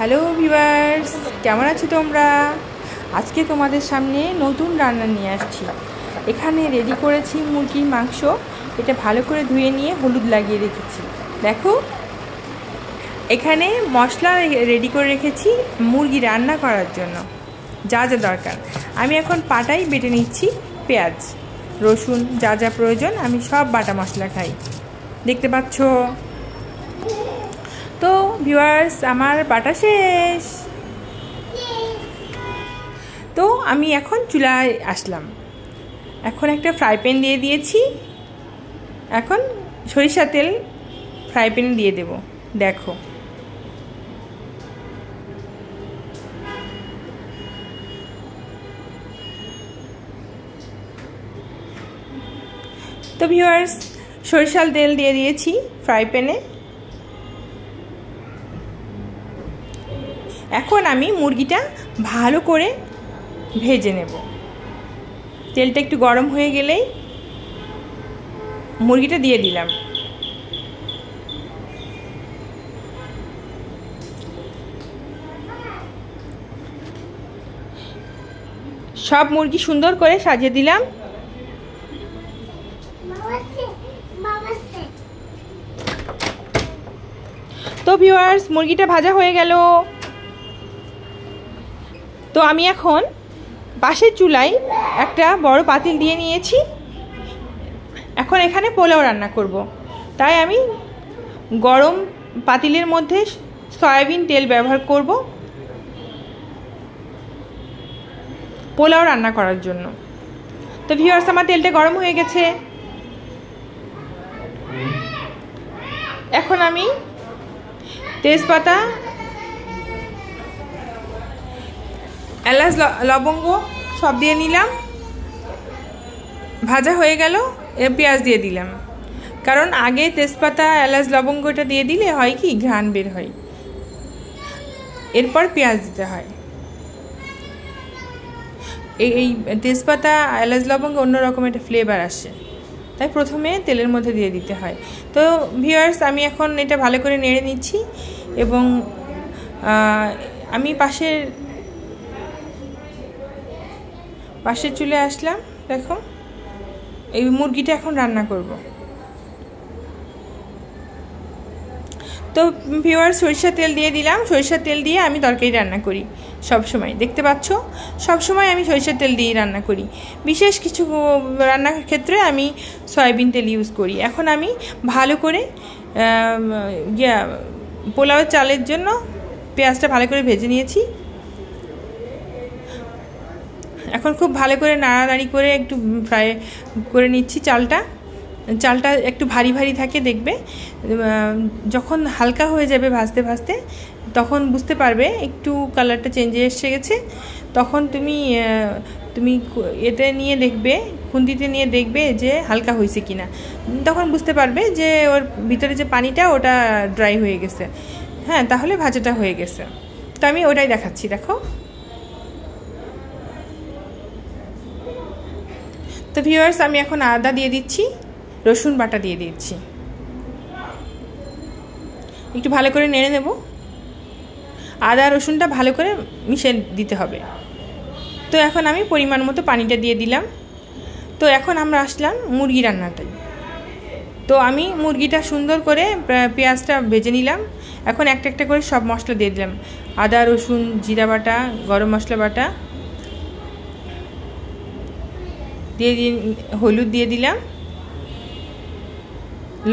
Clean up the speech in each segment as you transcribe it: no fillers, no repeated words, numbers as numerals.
Hello viewers, কেমন আছো তোমরা? আজকে তোমাদের সামনে নতুন রান্না নিয়ে আসছি। এখানে রেডি করেছি মুরগির মাংস। এটা ভালো করে ধুয়ে নিয়ে হলুদ লাগিয়ে রেখেছি। দেখো, এখানে মশলা রেডি করে রেখেছি মুরগি রান্না করার জন্য যা যা দরকার। আমি এখন পাটাই বেটে নিচ্ছি। পেঁয়াজ, রসুন, যা যা প্রয়োজন আমি সব বাটা মশলা খাই, দেখতে পাচ্ছ। তো ভিউয়ার্স, আমার বাটা শেষ। তো আমি এখন চুলায় আসলাম। এখন একটা ফ্রাই প্যান দিয়ে দিয়েছি। এখন সরিষা তেল ফ্রাই প্যানে দিয়ে দেব। দেখো, তো ভিউয়ার্স, সরিষার তেল দিয়ে দিয়েছি ফ্রাই প্যানে। এখন আমি মুরগিটা ভালো করে ভেজে নেব। তেলটা একটু গরম হয়ে গেলেই মুরগিটা দিয়ে দিলাম। সব মুরগি সুন্দর করে সাজিয়ে দিলাম। তো ভিউয়ার্স, মুরগিটা ভাজা হয়ে গেল। তো আমি এখন পাশের চুলায় একটা বড় পাতিল দিয়ে নিয়েছি। এখন এখানে পোলাও রান্না করব। তাই আমি গরম পাতিলের মধ্যে সয়াবিন তেল ব্যবহার করব পোলাও রান্না করার জন্য। তো ভিউয়ার্স, আমার তেলটা গরম হয়ে গেছে। এখন আমি তেজপাতা, এলাচ, লবঙ্গ সব দিয়ে নিলাম। ভাজা হয়ে গেল, পেঁয়াজ দিয়ে দিলাম। কারণ আগে তেজপাতা, এলাচ, লবঙ্গটা দিয়ে দিলে হয় কি, ঘ্রাণ বের হয়। এরপর পেঁয়াজ দিতে হয়। এই তেজপাতা, এলাচ, লবঙ্গ অন্যরকম একটা ফ্লেভার আসে, তাই প্রথমে তেলের মধ্যে দিয়ে দিতে হয়। তো ভিউয়ার্স, আমি এখন এটা ভালো করে নেড়ে নিচ্ছি এবং আমি পাশের চুলে আসলাম। দেখো, এই মুরগিটা এখন রান্না করব। তো ভিউয়ার্স, সরিষার তেল দিয়ে দিলাম। সরিষার তেল দিয়ে আমি তরকারি রান্না করি সব সময়, দেখতে পাচ্ছ। সব সময় আমি সরিষার তেল দিয়ে রান্না করি। বিশেষ কিছু রান্নার ক্ষেত্রে আমি সয়াবিন তেল ইউজ করি। এখন আমি ভালো করে পোলাওয়ের চালের জন্য পেঁয়াজটা ভালো করে ভেজে নিয়েছি। এখন খুব ভালো করে নাড়ানাড়ি করে একটু ফ্রাই করে নিচ্ছি। চালটা একটু ভারী ভারী থাকে, দেখবে। যখন হালকা হয়ে যাবে ভাজতে ভাজতে, তখন বুঝতে পারবে একটু কালারটা চেঞ্জে এসে গেছে। তখন তুমি এতে নিয়ে দেখবে, খুন্তিতে নিয়ে দেখবে যে হালকা হয়েছে কিনা। তখন বুঝতে পারবে যে ওর ভিতরে যে পানিটা, ওটা ড্রাই হয়ে গেছে। হ্যাঁ, তাহলে ভাজাটা হয়ে গেছে। তো আমি ওটাই দেখাচ্ছি, দেখো। তো ভিউয়ার্স, আমি এখন আদা দিয়ে দিচ্ছি, রসুন বাটা দিয়ে দিচ্ছি। একটু ভালো করে নেড়ে নেব। আদা রসুনটা ভালো করে মিশিয়ে দিতে হবে। তো এখন আমি পরিমাণ মতো পানিটা দিয়ে দিলাম। তো এখন আমরা আসলাম মুরগি রান্নাটাই। তো আমি মুরগিটা সুন্দর করে পেঁয়াজটা ভেজে নিলাম। এখন একটা একটা করে সব মশলা দিয়ে দিলাম। আদা, রসুন, জিরা বাটা, গরম মশলা বাটা দিয়ে হলুদ দিয়ে দিলাম,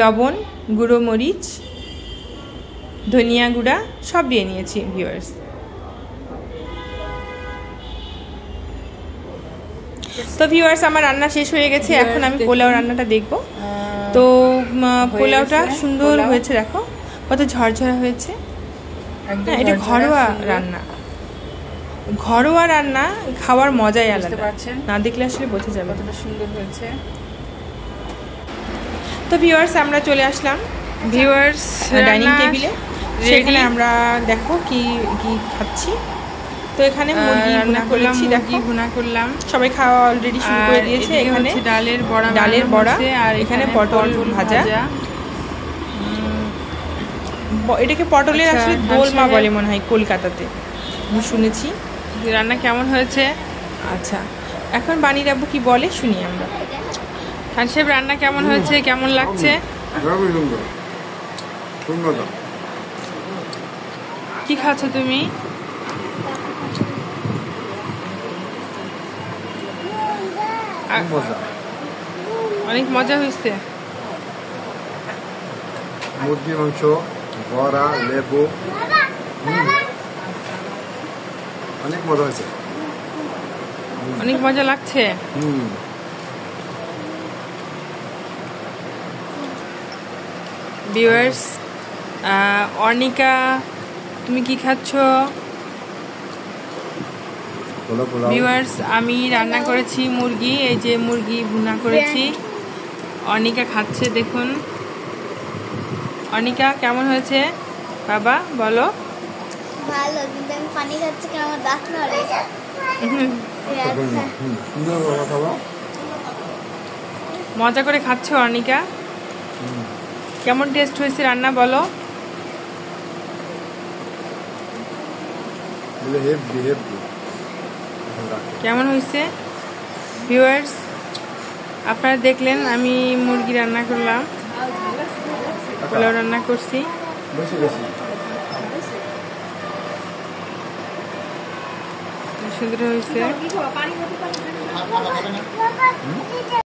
লবণ, গুঁড়ো মরিচ, ধনিয়া গুঁড়া সব দিয়ে নিয়েছি ভিউয়ার্স। তো ভিউয়ার্স, আমার রান্না শেষ হয়ে গেছে। এখন আমি পোলাও রান্নাটা দেখব। তো পোলাওটা সুন্দর হয়েছে, দেখো কত ঝরঝরা হয়েছে। হ্যাঁ, এটা ঘরোয়া রান্না। ঘরোয়া রান্না খাওয়ার মজাই আলাদা, না দেখলে আসলে বোঝা যাবে কতটা সুন্দর হয়েছে। তো ভিউয়ার্স, আমরা চলে আসলাম ডাইনিং টেবিলে। সেখানে আমরা দেখো কি কি খাচ্ছি। তো এখানে মুরগি ভুনা করলাম। সবাই খাওয়া অলরেডি শুরু করে দিয়েছে। এখানে ডালের বড়া, আর এখানে পটল ভাজা, এটাকে পটলের আসলে দোলমা বলে মনে হয় কলকাতাতে, আমি শুনেছি। রান্না কেমন হয়েছে? আচ্ছা, এখন বানি রাব্বু কি বলে শুনি আমরা। খান সাহেব, রান্না কেমন হয়েছে, কেমন লাগছে? কি খাচ্ছ তুমি? অনেক মজা হয়েছে। মুরগি মাংস, বড়া, লেবু, অনেক মজা হয়েছে। অনেক মজা লাগছে। ভিউয়ার্স, অর্ণিকা তুমি কি খাচ্ছ? ভিউয়ার্স, আমি রান্না করেছি মুরগি, এই যে মুরগি ভুনা করেছি। অর্ণিকা খাচ্ছে, দেখুন। অর্ণিকা কেমন হয়েছে বাবা বলো? ভালো, কিন্তু আমি পানি খাচ্ছি কেন, আমার দাঁত নড়ে। মজা করে খাচ্ছ অর্ণিকা? কেমন টেস্ট হয়েছে রান্না বলো? কেমন হয়েছে? ভিউয়ার্স, আপনারা দেখলেন আমি মুরগি রান্না করলাম, পোলাও রান্না করছি। সুন্দর হয়েছে।